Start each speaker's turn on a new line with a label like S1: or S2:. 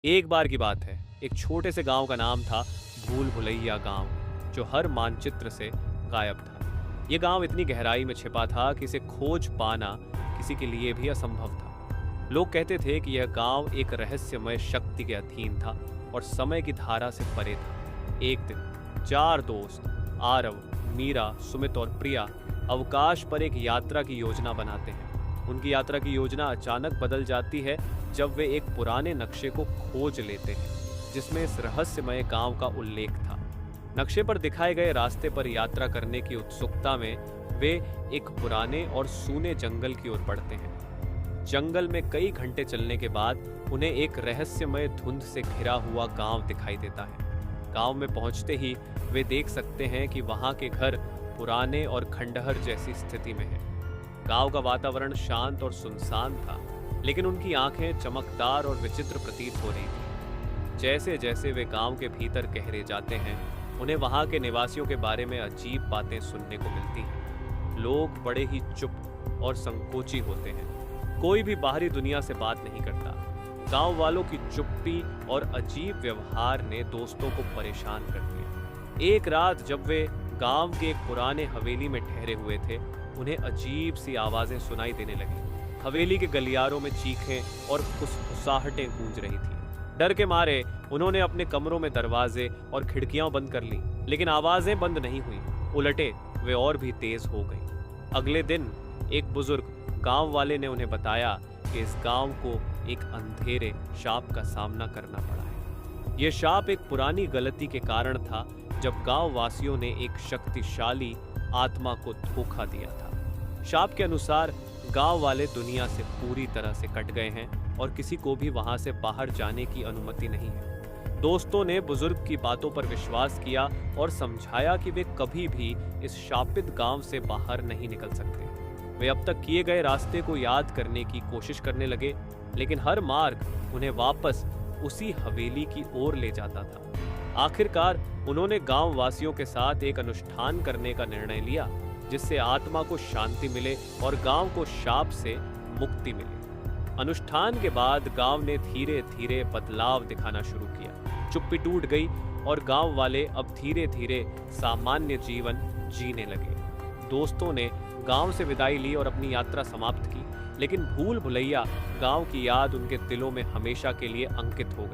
S1: एक बार की बात है, एक छोटे से गांव का नाम था भूल भुलैया गांव, जो हर मानचित्र से गायब था। ये गांव इतनी गहराई में छिपा था कि इसे खोज पाना किसी के लिए भी असंभव था। लोग कहते थे कि यह गांव एक रहस्यमय शक्ति के अधीन था और समय की धारा से परे था। एक दिन चार दोस्त आरव, मीरा, सुमित और प्रिया अवकाश पर एक यात्रा की योजना बनाते हैं। उनकी यात्रा की योजना अचानक बदल जाती है जब वे एक पुराने नक्शे को खोज लेते हैं जिसमें इस रहस्यमय गांव का उल्लेख था। नक्शे पर दिखाए गए रास्ते पर यात्रा करने की उत्सुकता में वे एक पुराने और सूने जंगल की ओर बढ़ते हैं। जंगल में कई घंटे चलने के बाद उन्हें एक रहस्यमय धुंध से घिरा हुआ गांव दिखाई देता है। गांव में पहुंचते ही वे देख सकते हैं कि वहां के घर पुराने और खंडहर जैसी स्थिति में है। गांव का वातावरण शांत और सुनसान था, लेकिन उनकी आंखें चमकदार और विचित्र प्रतीत हो रही थी। जैसे जैसे वे गांव के भीतर गहरे जाते हैं, उन्हें वहां के निवासियों के बारे में अजीब बातें सुनने को मिलती हैं। लोग बड़े ही चुप और संकोची होते हैं। कोई भी बाहरी दुनिया से बात नहीं करता। गांव वालों की चुप्पी और अजीब व्यवहार ने दोस्तों को परेशान कर दिया। एक रात जब वे गांव के एक पुराने हवेली में ठहरे हुए थे, उन्हें अजीब सी आवाजें सुनाई देने लगी। हवेली के गलियारों में चीखें और फुसफुसाहटें गूंज रही थी। डर के मारे उन्होंने अपने कमरों में दरवाजे और खिड़कियां बंद कर ली, लेकिन आवाजें बंद नहीं हुई। उलटे वे और भी तेज हो गईं। अगले दिन एक बुजुर्ग गांव वाले ने उन्हें बताया कि इस गांव को एक अंधेरे शाप का सामना करना पड़ा है। यह शाप एक पुरानी गलती के कारण था, जब गांव वासियों ने एक शक्तिशाली आत्मा को धोखा दिया था। शाप के अनुसार गांव वाले दुनिया से पूरी तरह से कट गए हैं और किसी को भी वहां से बाहर जाने की अनुमति नहीं है। दोस्तों ने बुजुर्ग की बातों पर विश्वास किया और समझाया कि वे कभी भी इस शापित गांव से बाहर नहीं निकल सकते। वे अब तक किए गए रास्ते को याद करने की कोशिश करने लगे, लेकिन हर मार्ग उन्हें वापस उसी हवेली की ओर ले जाता था। आखिरकार उन्होंने गांव वासियों के साथ एक अनुष्ठान करने का निर्णय लिया, जिससे आत्मा को शांति मिले और गांव को शाप से मुक्ति मिले। अनुष्ठान के बाद गांव ने धीरे धीरे बदलाव दिखाना शुरू किया। चुप्पी टूट गई और गांव वाले अब धीरे धीरे सामान्य जीवन जीने लगे। दोस्तों ने गांव से विदाई ली और अपनी यात्रा समाप्त की, लेकिन भूल भुलैया गांव की याद उनके दिलों में हमेशा के लिए अंकित हो गई।